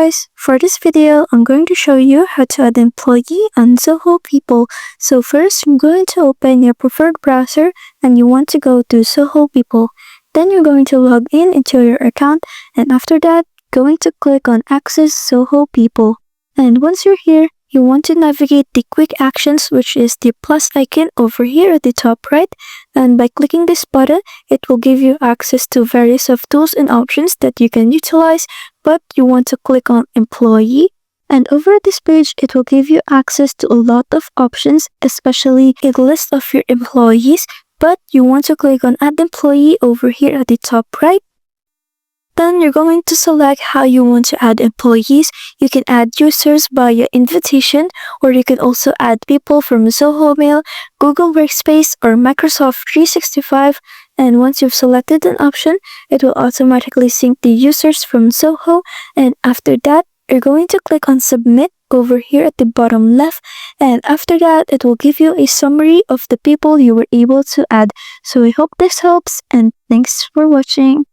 guys, for this video, I'm going to show you how to add employee on Zoho People. So first, you're going to open your preferred browser and you want to go to Zoho People. Then you're going to log in into your account, and after that, going to click on Access Zoho People. And once you're here, you want to navigate the quick actions, which is the plus icon over here at the top right. And by clicking this button, it will give you access to various of tools and options that you can utilize, but you want to click on employee. And over this page, it will give you access to a lot of options, especially a list of your employees, but you want to click on add employee over here at the top right. Then you're going to select how you want to add employees. You can add users via invitation, or you can also add people from Zoho Mail, Google Workspace, or Microsoft 365. And once you've selected an option, it will automatically sync the users from Zoho. And after that, you're going to click on Submit over here at the bottom left. And after that, it will give you a summary of the people you were able to add. So I hope this helps, and thanks for watching.